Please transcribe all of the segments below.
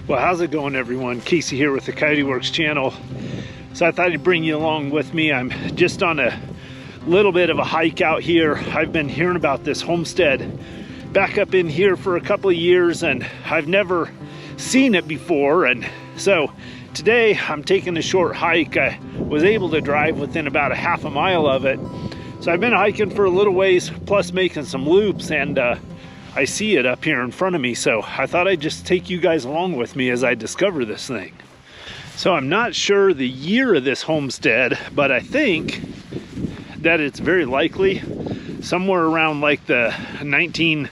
Well, how's it going, everyone? Casey here with the Coyote Works channel. So I thought I'd bring you along with me. I'm just on a little bit of a hike out here. I've been hearing about this homestead back up in here for a couple of years, and I've never seen it before. And so today I'm taking a short hike. I was able to drive within about a half a mile of it. So I've been hiking for a little ways, plus making some loops, and I see it up here in front of me, so I thought I'd just take you guys along with me as I discover this thing. So I'm not sure the year of this homestead, but I think that it's very likely somewhere around like the 1910,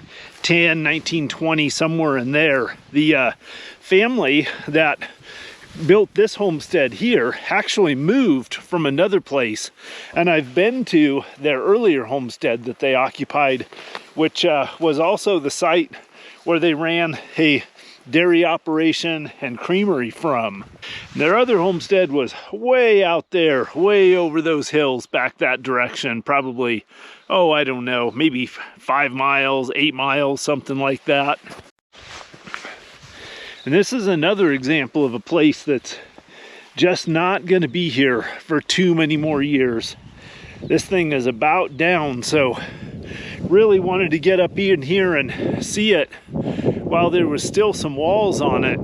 1920, somewhere in there. The family that built this homestead here actually moved from another place, and I've been to their earlier homestead that they occupied, which was also the site where they ran a dairy operation and creamery from. Their other homestead was way out there, way over those hills back that direction, probably, oh, I don't know, maybe 5 miles, 8 miles, something like that. And this is another example of a place that's just not going to be here for too many more years. This thing is about down, so really wanted to get up in here and see it while there was still some walls on it.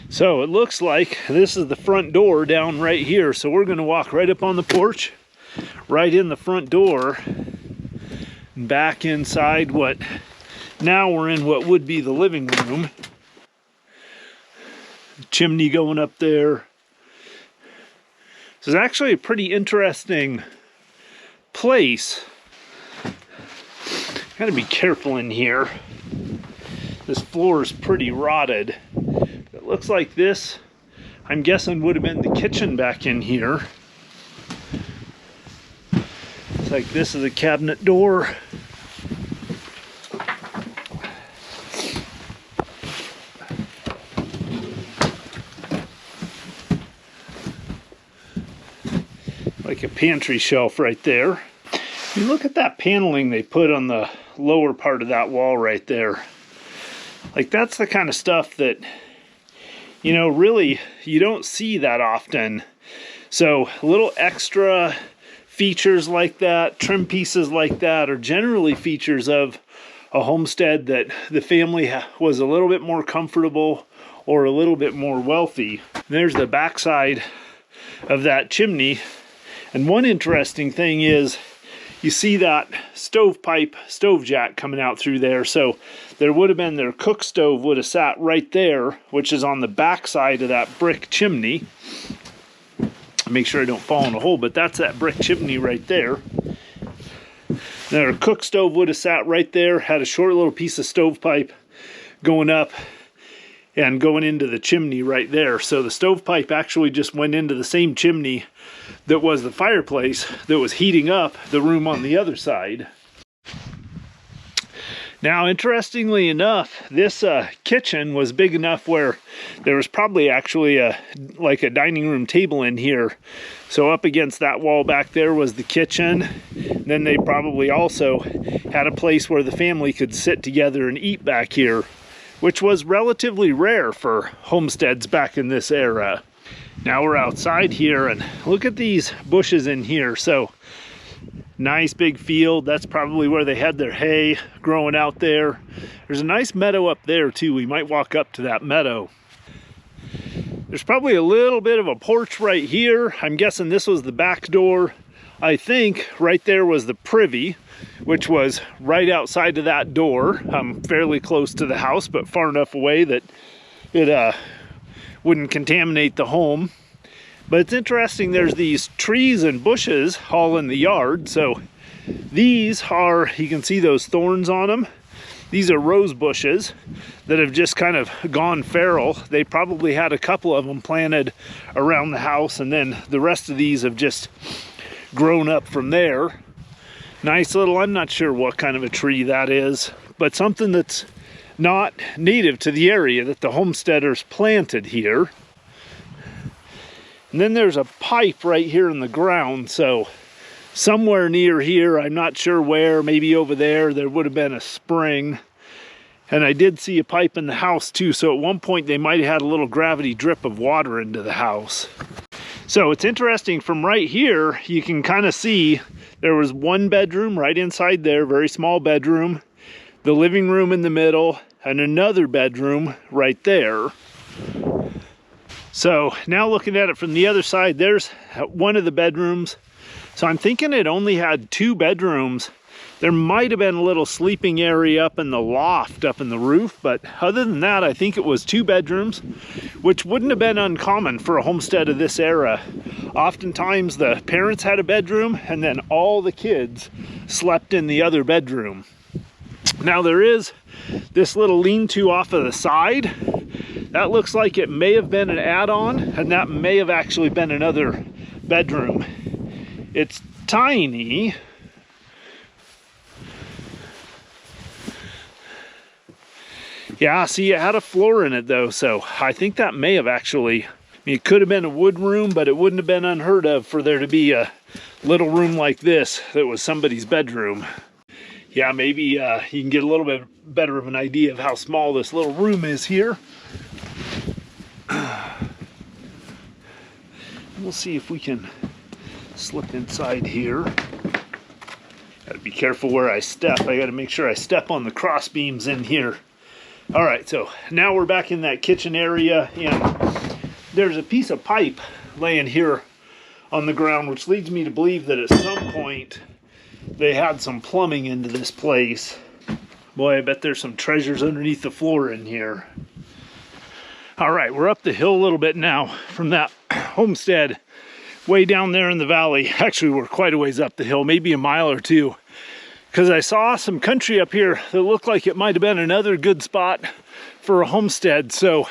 So it looks like this is the front door down right here, so we're going to walk right up on the porch, right in the front door, and back inside what now we're in what would be the living room. Chimney going up there. This is actually a pretty interesting place. Gotta be careful in here. This floor is pretty rotted. It looks like this, I'm guessing, would have been the kitchen back in here. It's like this is a cabinet door. Like a pantry shelf right there. You look at that paneling they put on the lower part of that wall right there. Like, that's the kind of stuff that, you know, really you don't see that often. So little extra features like that, trim pieces like that, are generally features of a homestead that the family was a little bit more comfortable or a little bit more wealthy. There's the backside of that chimney. And one interesting thing is you see that stove jack coming out through there. So there would have been their cook stove would have sat right there, which is on the back side of that brick chimney. Make sure I don't fall in a hole, but that's that brick chimney right there. Their cook stove would have sat right there, had a short little piece of stovepipe going up and going into the chimney right there. So the stovepipe actually just went into the same chimney that was the fireplace that was heating up the room on the other side. Now, interestingly enough, this kitchen was big enough where there was probably actually like a dining room table in here. So up against that wall back there was the kitchen. Then they probably also had a place where the family could sit together and eat back here, which was relatively rare for homesteads back in this era. Now we're outside here, and look at these bushes in here. So nice big field. That's probably where they had their hay growing out there. There's a nice meadow up there too. We might walk up to that meadow. There's probably a little bit of a porch right here. I'm guessing this was the back door. I think right there was the privy, which was right outside of that door. Fairly close to the house, but far enough away that it wouldn't contaminate the home. But it's interesting, there's these trees and bushes all in the yard. So these are, you can see those thorns on them. These are rose bushes that have just kind of gone feral. They probably had a couple of them planted around the house, and then the rest of these have just grown up from there. Nice little, I'm not sure what kind of a tree that is, but something that's not native to the area that the homesteaders planted here. And then there's a pipe right here in the ground, so somewhere near here, I'm not sure where, maybe over there, there would have been a spring. And I did see a pipe in the house too, so at one point they might have had a little gravity drip of water into the house. So it's interesting, from right here, you can kind of see there was one bedroom right inside there, very small bedroom, the living room in the middle, and another bedroom right there. So now looking at it from the other side, there's one of the bedrooms. So I'm thinking it only had 2 bedrooms. There might have been a little sleeping area up in the loft, up in the roof, but other than that, I think it was 2 bedrooms, which wouldn't have been uncommon for a homestead of this era. Oftentimes the parents had a bedroom and then all the kids slept in the other bedroom. Now there is this little lean-to off of the side. That looks like it may have been an add-on, and that may have actually been another bedroom. It's tiny. Yeah, see, it had a floor in it though, so I think that may have actually, I mean, it could have been a wood room, but it wouldn't have been unheard of for there to be a little room like this that was somebody's bedroom. Yeah, maybe you can get a little bit better of an idea of how small this little room is here. We'll see if we can slip inside here. Gotta be careful where I step. I gotta make sure I step on the cross beams in here. All right, so now we're back in that kitchen area, and there's a piece of pipe laying here on the ground, which leads me to believe that at some point they had some plumbing into this place. Boy, I bet there's some treasures underneath the floor in here. All right, we're up the hill a little bit now from that homestead way down there in the valley. Actually, we're quite a ways up the hill, maybe a mile or 2. Because I saw some country up here that looked like it might have been another good spot for a homestead. So,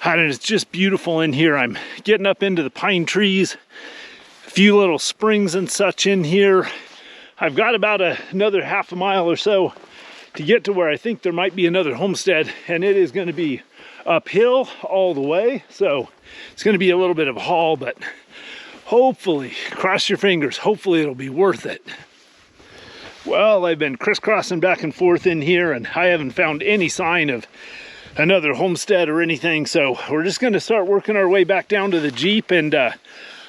and it's just beautiful in here. I'm getting up into the pine trees, a few little springs and such in here. I've got about another half a mile or so to get to where I think there might be another homestead, and it is going to be uphill all the way. So it's going to be a little bit of a haul, but hopefully, cross your fingers, hopefully it'll be worth it. Well, I've been crisscrossing back and forth in here, and I haven't found any sign of another homestead or anything, so we're just going to start working our way back down to the Jeep, and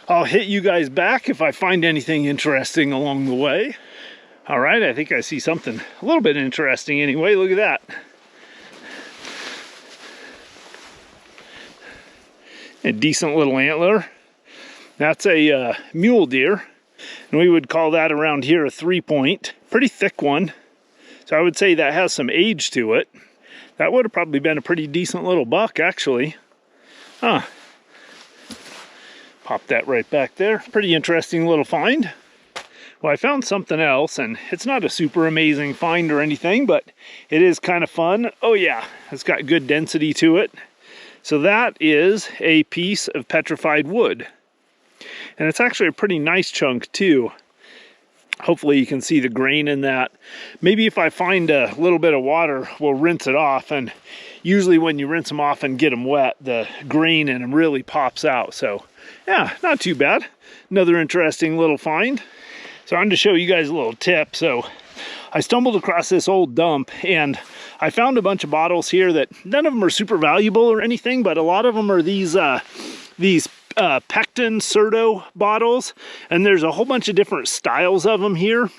I'll hit you guys back if I find anything interesting along the way. All right, I think I see something a little bit interesting anyway. Look at that. A decent little antler. That's a mule deer, and we would call that around here a 3-point. Pretty thick one, so I would say that has some age to it. That would have probably been a pretty decent little buck, actually. Huh. Pop that right back there. Pretty interesting little find. Well, I found something else, and it's not a super amazing find or anything, but it is kind of fun. Oh yeah, it's got good density to it. So that is a piece of petrified wood. And it's actually a pretty nice chunk too. Hopefully you can see the grain in that. Maybe if I find a little bit of water, we'll rinse it off. And usually when you rinse them off and get them wet, the grain in them really pops out. So yeah, not too bad. Another interesting little find. So I'm to show you guys a little tip. So I stumbled across this old dump, and I found a bunch of bottles here that none of them are super valuable or anything, but a lot of them are these pectin Certo bottles, and there's a whole bunch of different styles of them here,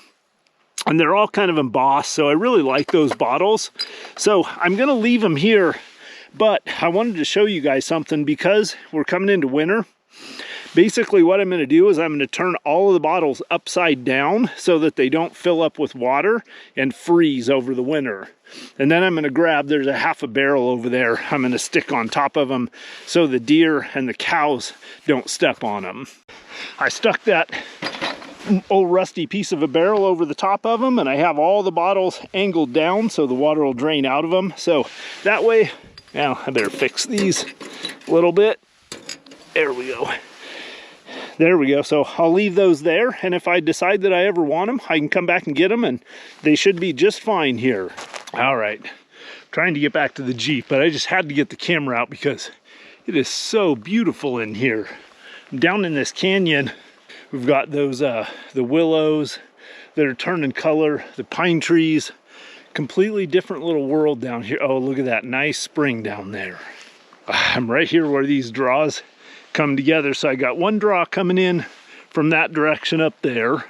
and they're all kind of embossed, so I really like those bottles. So I'm gonna leave them here, but I wanted to show you guys something because we're coming into winter. Basically what I'm going to do is I'm going to turn all of the bottles upside down so that they don't fill up with water and freeze over the winter. And then I'm going to grab, there's a half a barrel over there, I'm going to stick on top of them so the deer and the cows don't step on them. I stuck that old rusty piece of a barrel over the top of them, and I have all the bottles angled down so the water will drain out of them. So that way, now I better fix these a little bit. There we go. There we go. So I'll leave those there, and if I decide that I ever want them, I can come back and get them, and they should be just fine here. All right, trying to get back to the Jeep, but I just had to get the camera out because it is so beautiful in here. I'm down in this canyon. We've got those the willows that are turning color, the pine trees Completely different little world down here. Oh, look at that nice spring down there. I'm right here where these draws come together. So I got one draw coming in from that direction up there,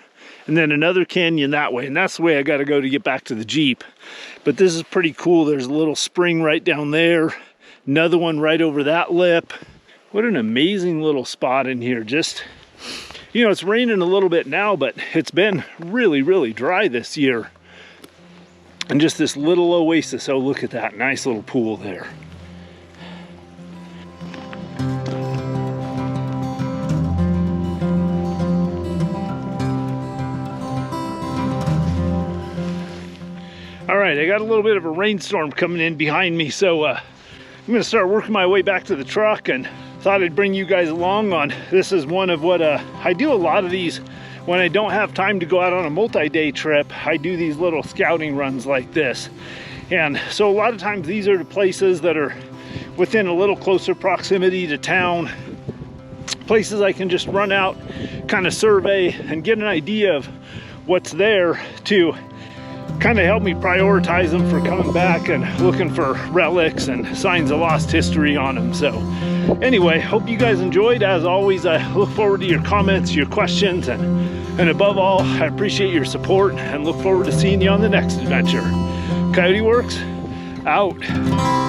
and then another canyon that way, and that's the way I got to go to get back to the Jeep. But this is pretty cool. There's a little spring right down there, another one right over that lip. What an amazing little spot in here. Just, you know, it's raining a little bit now, but it's been really, really dry this year. And just this little oasis. Oh, look at that nice little pool there. All right, I got a little bit of a rainstorm coming in behind me, so I'm gonna start working my way back to the truck, and thought I'd bring you guys along on, this is one of what, I do a lot of these when I don't have time to go out on a multi-day trip. I do these little scouting runs like this. And so a lot of times these are the places that are within a little closer proximity to town. Places I can just run out, kind of survey and get an idea of what's there to kind of help me prioritize them for coming back and looking for relics and signs of lost history on them. So anyway, hope you guys enjoyed. As always, I look forward to your comments, your questions, and above all, I appreciate your support and look forward to seeing you on the next adventure. Coyote Works, out.